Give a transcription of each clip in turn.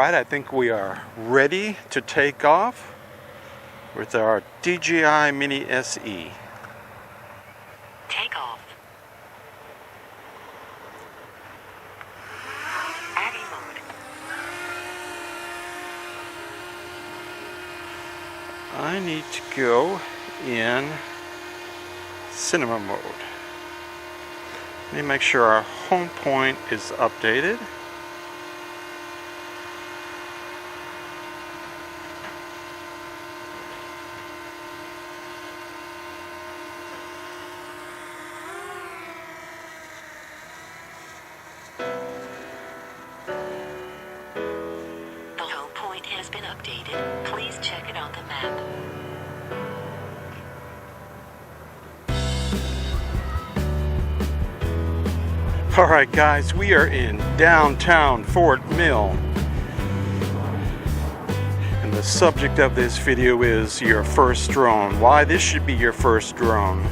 Alright, I think we are ready to take off with our DJI Mini SE. Take off. Adding mode. I need to go in cinema mode. Let me make sure our home point is updated. The home point has been updated. Please check it on the map. Alright guys, we are in downtown Fort Mill. And the subject of this video is your first drone. Why this should be your first drone.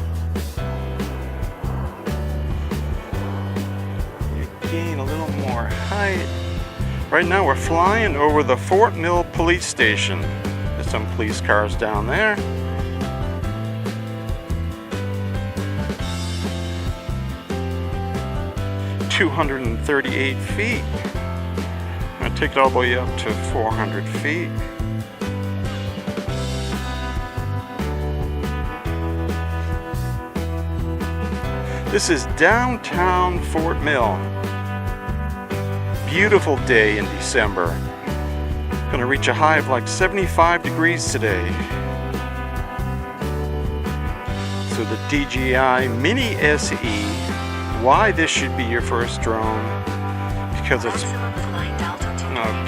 You gain a little more height. Right now we're flying over the Fort Mill police station. There's some police cars down there. $238 feet. I'm going to take it all the way up to 400 feet. This is downtown Fort Mill. Beautiful day in December. Going to reach a high of like 75 degrees today. So the DJI Mini SE. Why this should be your first drone? Because it's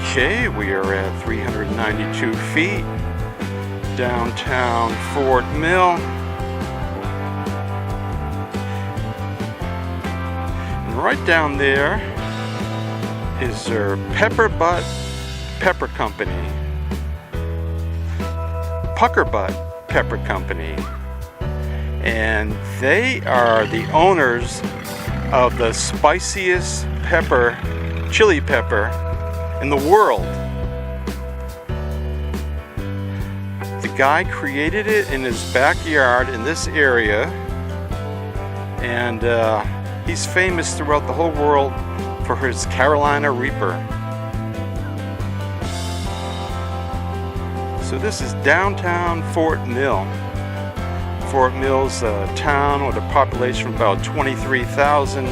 okay. We are at 392 feet, downtown Fort Mill, and right down there is their Pucker Butt Pepper Company, and they are the owners of the spiciest chili pepper in the world. The guy created it in his backyard in this area, and he's famous throughout the whole world for his Carolina Reaper. So this is downtown Fort Mill. Fort Mill's a town with a population of about 23,000.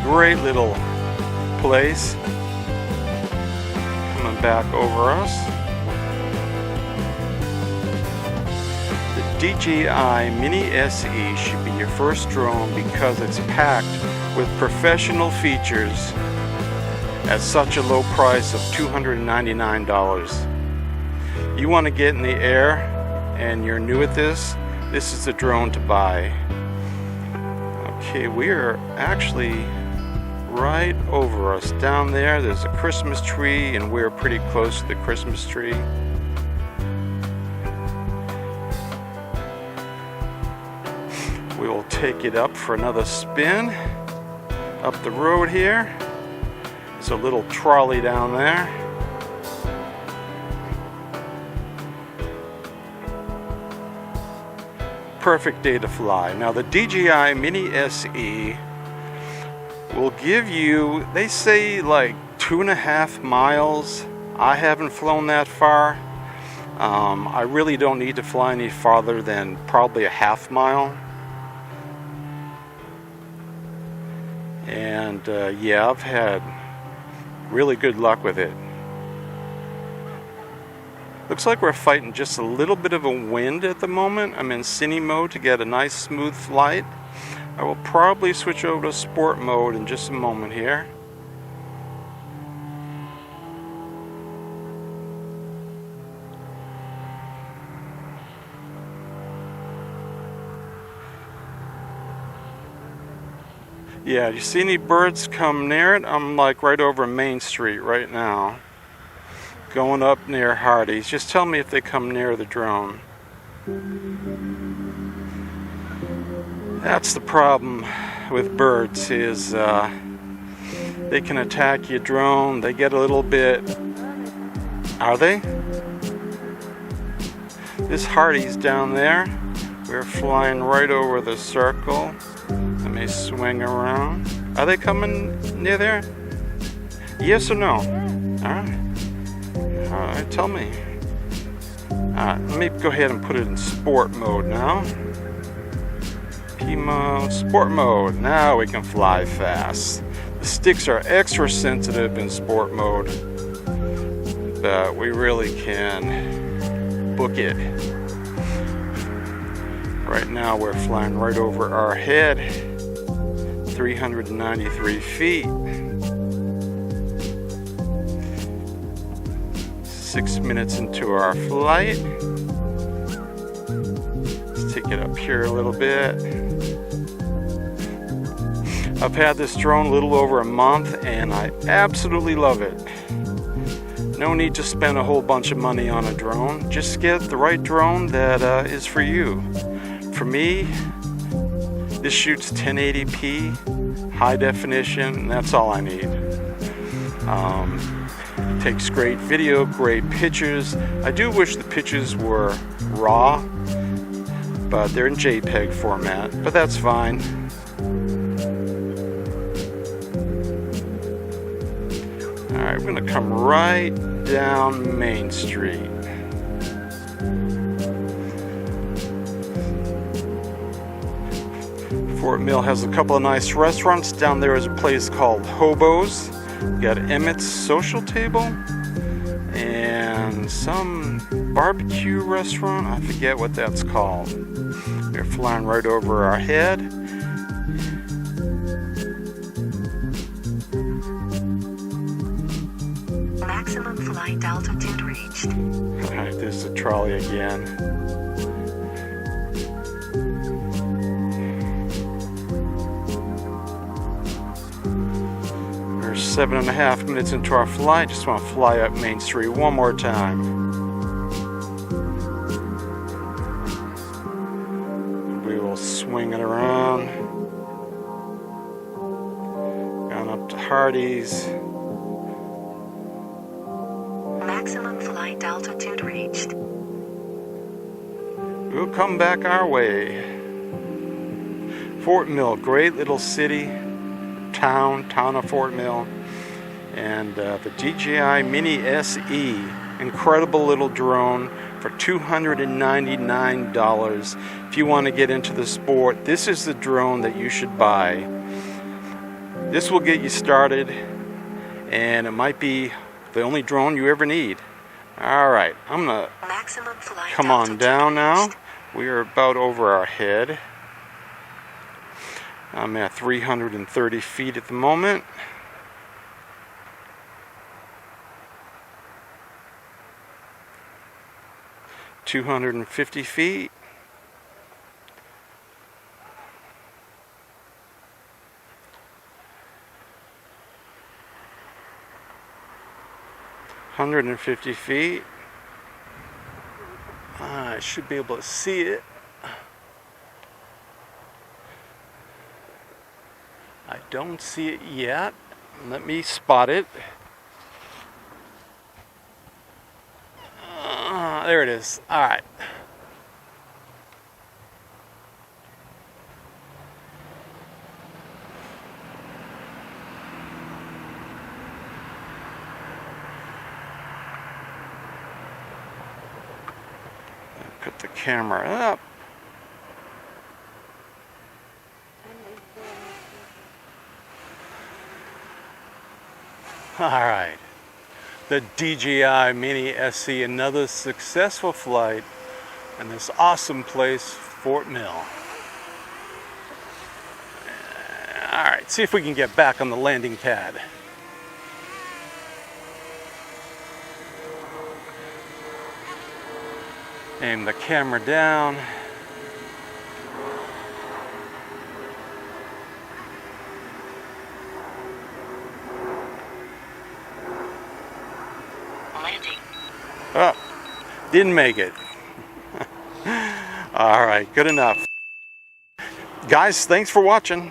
Great little place. Coming back over us. The DJI Mini SE should be your first drone because it's packed with professional features at such a low price of $299. You want to get in the air and you're new at this is the drone to buy. Okay, we are actually right over us. Down there's a Christmas tree, and we're pretty close to the Christmas tree. We will take it up for another spin up the road here. There's a little trolley down there. Perfect day to fly. Now the DJI Mini SE will give you, they say, like 2.5 miles. I haven't flown that far. I really don't need to fly any farther than probably a half mile. And yeah, I've had really good luck with it. Looks like we're fighting just a little bit of a wind at the moment. I'm in cine mode to get a nice smooth flight. I will probably switch over to sport mode in just a moment here. Yeah, do you see any birds come near it? I'm like right over Main Street right now. Going up near Hardee's. Just tell me if they come near the drone. That's the problem with birds, is They can attack your drone. They get a little bit... Are they? This Hardy's down there. We're flying right over the circle. Let me swing around. Are they coming near there? Yes or no? Alright, tell me. Alright, let me go ahead and put it in sport mode now. P mode, sport mode. Now we can fly fast. The sticks are extra sensitive in sport mode, but we really can book it. Right now we're flying right over our head, 393 feet. 6 minutes into our flight. Let's take it up here a little bit. I've had this drone a little over a month and I absolutely love it. No need to spend a whole bunch of money on a drone. Just get the right drone that is for you. For me, this shoots 1080p, high definition, and that's all I need. Takes great video, great pictures. I do wish the pictures were raw, but they're in JPEG format, but that's fine. Alright, we're going to come right down Main Street. Fort Mill has a couple of nice restaurants. Down there is a place called Hobo's. We got Emmett's Social Table and some barbecue restaurant. I forget what that's called. They're flying right over our head. Maximum flight altitude reached. Alright, there's the trolley again. We're 7.5 minutes into our flight. Just want to fly up Main Street one more time. We will swing it around. Going up to Hardy's. Maximum flight altitude reached. We'll come back our way. Fort Mill, great little city, town of Fort Mill. And the DJI Mini SE, incredible little drone for $299. If you want to get into the sport, this is the drone that you should buy. This will get you started, and it might be the only drone you ever need. Alright, I'm going to come on down now. We are about over our head. I'm at 330 feet at the moment. $250 feet. $150 feet. I should be able to see it. I don't see it yet. Let me spot it. There it is. All right. Put the camera up. All right. The DJI Mini SE, another successful flight in this awesome place, Fort Mill. All right, see if we can get back on the landing pad. Aim the camera down. Landing. Oh, didn't make it. All right, good enough. Guys, thanks for watching.